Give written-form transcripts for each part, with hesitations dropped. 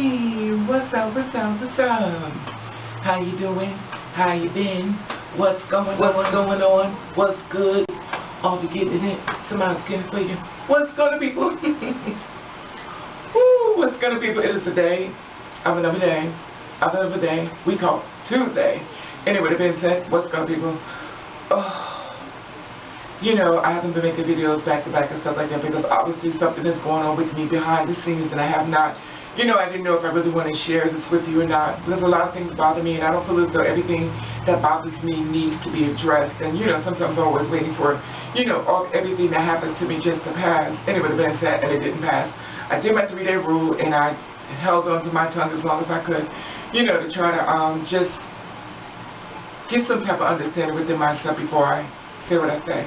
Hey, what's up, what's up, what's up? How you doing? How you been? What's going on? What's good? All to get in it. Somebody's getting for you. What's going to people? Woo, what's going to people? It is a day of another day. Of another day. We call Tuesday. Anyway, that being said, what's going to people? Oh. You know, I haven't been making videos back to back and stuff like that because obviously something is going on with me behind the scenes and I have not, you know, I didn't know if I really want to share this with you or not because a lot of things bother me and I don't feel as though everything that bothers me needs to be addressed. And, you know, sometimes I'm always waiting for, you know, everything that happens to me just to pass. Anyway, the been said, and it didn't pass. I did my 3-day rule and I held on to my tongue as long as I could, you know, to try to just get some type of understanding within myself before I say what I say.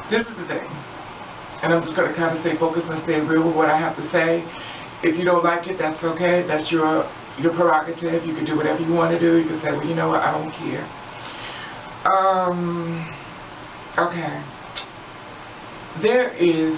This is the thing, and I'm just going to kind of stay focused and stay real with what I have to say. If you don't like it, that's okay. That's your prerogative. You can do whatever you want to do. You can say, well, you know what, I don't care. Okay. There is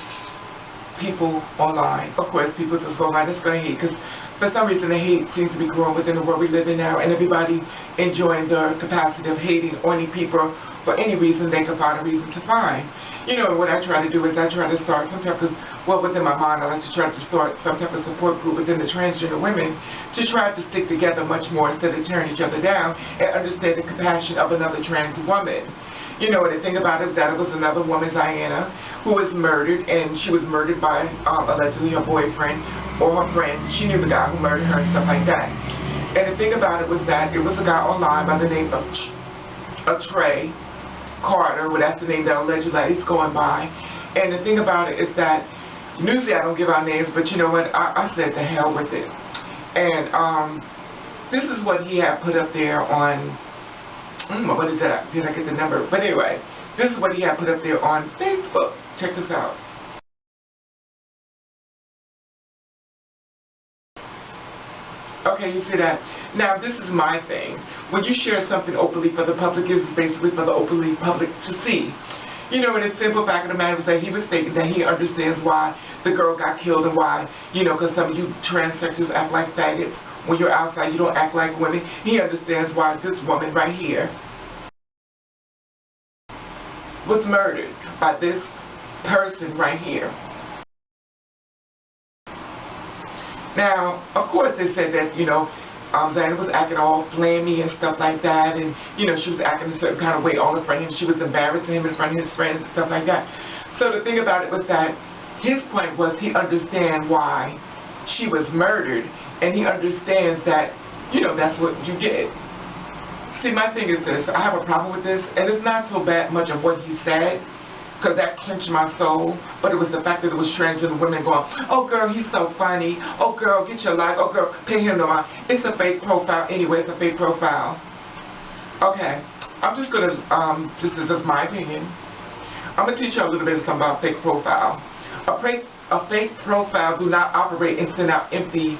people online. Of course, people just go online that's going to hate because for some reason the hate seems to be growing within the world we live in now, and everybody enjoying the capacity of hating any people for any reason they can find a reason to find. You know, what I try to do is I try to start some type of, well, within my mind, I like to try to start some type of support group within the transgender women to try to stick together much more instead of tearing each other down and understand the compassion of another trans woman. You know, and the thing about it is that it was another woman, Diana, who was murdered, and she was murdered by allegedly her boyfriend or her friend. She knew the guy who murdered her and stuff like that. And the thing about it was that it was a guy online by the name of Trey Carter, well, that's the name that allegedly he's going by. And the thing about it is that usually I don't give out names, but you know what? I said the hell with it. And this is what he had put up there on. What is that? Did I get the number? But anyway, this is what he had put up there on Facebook. Check this out. Okay, you see that? Now, this is my thing. When you share something openly for the public, it's basically for the openly public to see. You know, and the simple fact of the matter was that he was stating that he understands why the girl got killed and why, you know, because some of you transsexuals act like faggots. When you're outside, you don't act like women. He understands why this woman right here was murdered by this person right here. Now, of course, they said that, you know, Xana was acting all flammy and stuff like that, and, you know, she was acting a certain kind of way all in front of him. She was embarrassing him in front of his friends and stuff like that. So the thing about it was that his point was he understands why she was murdered, and he understands that, you know, that's what you did. See, my thing is this. I have a problem with this, and it's not so bad much of what he said, because that clenched my soul, but it was the fact that it was transgender women going, oh girl, he's so funny, oh girl, get your life, oh girl, pay him no mind. It's a fake profile anyway, it's a fake profile. Okay, I'm just going to, this is just my opinion, I'm going to teach you a little bit of something about fake profile. A fake profile do not operate and send out empty,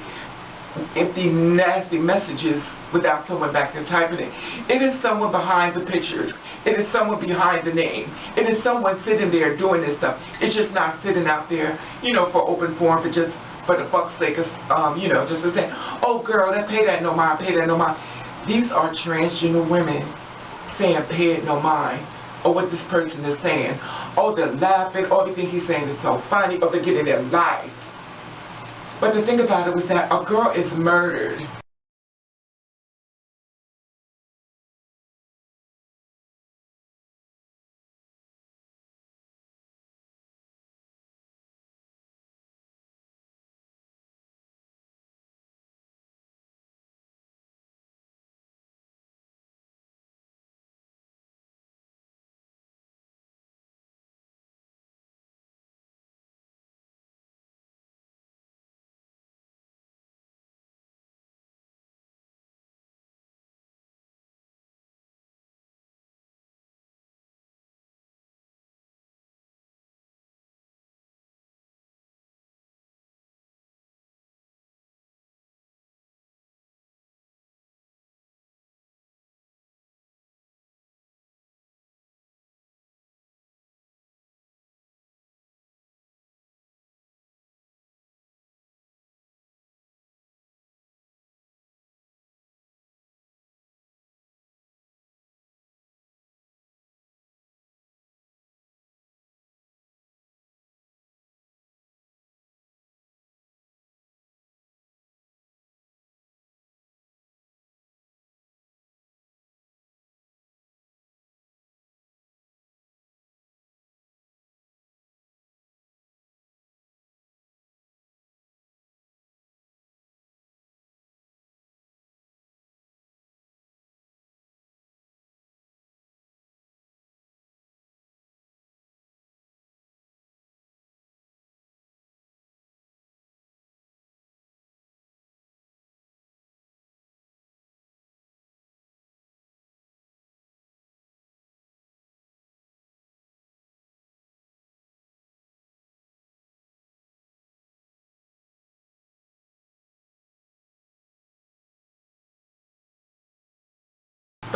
nasty messages without someone back there typing it. It is someone behind the pictures. It is someone behind the name. It is someone sitting there doing this stuff. It's just not sitting out there, you know, for open forum, for just for the fuck's sake of, you know, just to say, oh girl, that pay that no mind, pay that no mind. These are transgender women saying pay it no mind, or what this person is saying. Oh, they're laughing, or everything he's saying is so funny, or they're getting their life. But the thing about it was that a girl is murdered.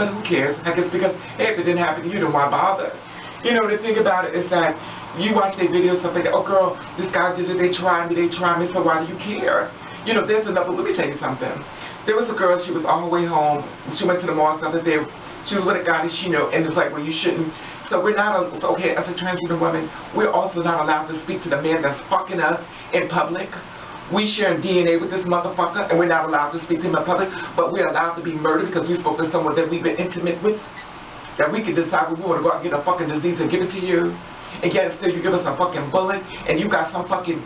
but who cares? I guess because, hey, if it didn't happen to you, then why bother? You know, the thing about it is that you watch their videos, stuff like that, oh girl, this guy did it, they tried me, so why do you care? You know, there's another, let me tell you something. There was a girl, she was on her way home, she went to the mall, stuff like that, she was with a guy that she knew, and it was like, well, you shouldn't. So we're not, okay, as a transgender woman, we're also not allowed to speak to the man that's fucking us in public. We share DNA with this motherfucker, and we're not allowed to speak to him in public, but we're allowed to be murdered because we spoke to someone that we've been intimate with, that we can decide when we want to go out and get a fucking disease and give it to you, and yet still you give us a fucking bullet, and you got some fucking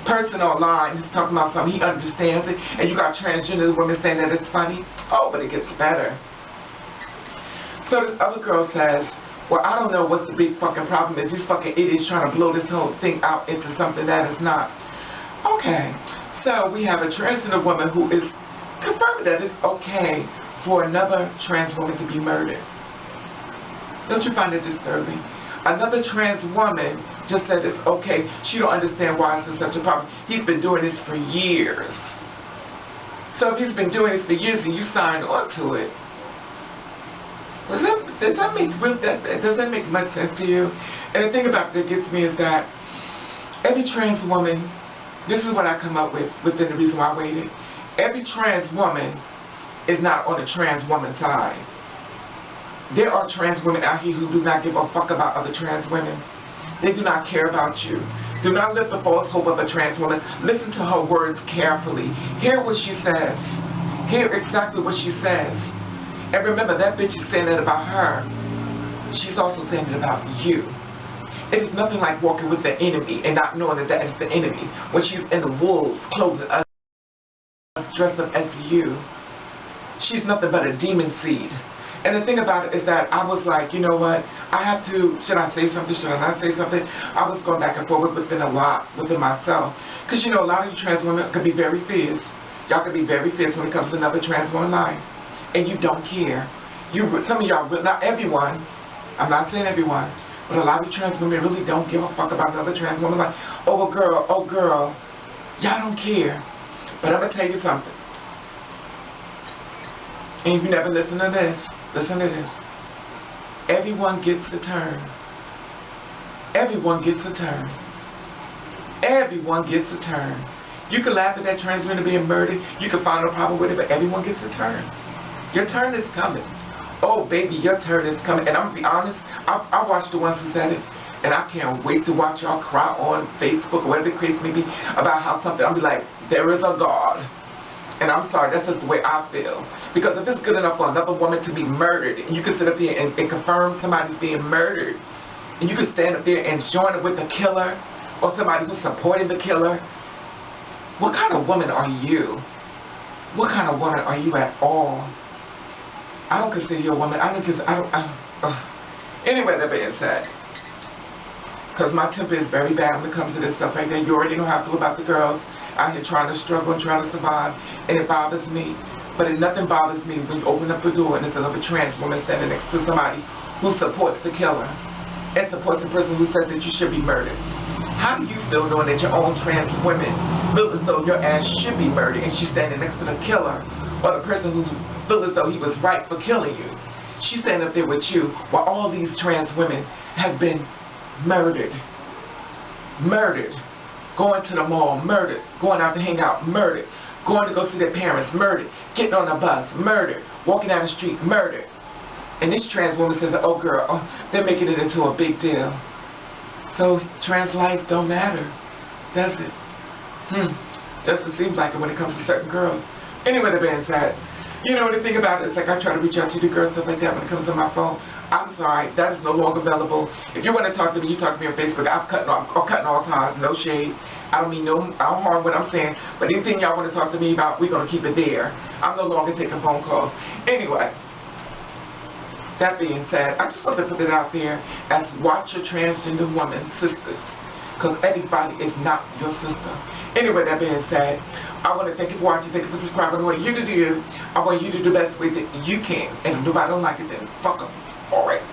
person online who's talking about something, he understands it, and you got transgender women saying that it's funny. Oh, but it gets better. So this other girl says, well, I don't know what the big fucking problem is. These fucking idiots trying to blow this whole thing out into something that is not. Okay, so we have a transgender woman who is confirming that it's okay for another trans woman to be murdered. Don't you find it disturbing? Another trans woman just said it's okay. She don't understand why it's such a problem. He's been doing this for years. So if he's been doing this for years and you signed on to it, does that make much sense to you? And the thing about that gets me is that every trans woman, this is what I come up with within the reason why I waited. Every trans woman is not on the trans woman side. There are trans women out here who do not give a fuck about other trans women. They do not care about you. Do not lift the false hope of a trans woman. Listen to her words carefully. Hear what she says. Hear exactly what she says. And remember, that bitch is saying that about her. She's also saying it about you. It is nothing like walking with the enemy and not knowing that that is the enemy. When she's in the wolves, clothing us, dressed up as you. She's nothing but a demon seed. And the thing about it is that I was like, you know what? I have to, should I say something? Should I not say something? I was going back and forth within myself. Because, you know, a lot of you trans women can be very fierce. Y'all can be very fierce when it comes to another trans woman life. And you don't care. Some of y'all, not everyone, I'm not saying everyone, but a lot of trans women really don't give a fuck about another trans woman. Like, oh girl, y'all don't care. But I'm going to tell you something. And if you never listen to this, listen to this. Everyone gets a turn. Everyone gets a turn. Everyone gets a turn. You can laugh at that trans woman being murdered. You can find no problem with it, but everyone gets a turn. Your turn is coming. Oh, baby, your turn is coming. And I'm going to be honest, I watched the ones who said it, and I can't wait to watch y'all cry on Facebook or whatever the case may be about how something, I'll be like, there is a God. And I'm sorry, that's just the way I feel. Because if it's good enough for another woman to be murdered, and you can sit up there and confirm somebody's being murdered, and you can stand up there and join it with the killer, or somebody who's supporting the killer, what kind of woman are you? What kind of woman are you at all? I don't consider you a woman. Anyway, that being said, because my temper is very bad when it comes to this stuff like that. You already know how I feel about the girls out here trying to struggle and trying to survive, and it bothers me. But nothing bothers me when you open up the door and there's another trans woman standing next to somebody who supports the killer and supports the person who says that you should be murdered. How do you feel knowing that your own trans women feel as though your ass should be murdered and she's standing next to the killer, or the person who feels as though he was right for killing you? She's standing up there with you while all these trans women have been murdered. Murdered. Going to the mall, murdered. Going out to hang out, murdered. Going to go see their parents, murdered. Getting on a bus, murdered. Walking down the street, murdered. And this trans woman says, oh girl, they're making it into a big deal. So trans lives don't matter, does it? Doesn't seem like it when it comes to certain girls. Anyway, the being said, you know, the thing about it is like I try to reach out to the girls, stuff like that when it comes to my phone. I'm sorry, that is no longer available. If you want to talk to me, you talk to me on Facebook. I'm cutting all ties, no shade. I don't mean no harm what I'm saying, but anything y'all want to talk to me about, we're going to keep it there. I'm no longer taking phone calls. Anyway, that being said, I just want to put it out there as watch your transgender woman sisters, because everybody is not your sister. Anyway, that being said, I want to thank you for watching, thank you for subscribing. I want you to do, I want you to do the best way that you can, and if nobody don't like it, then fuck them. Alright.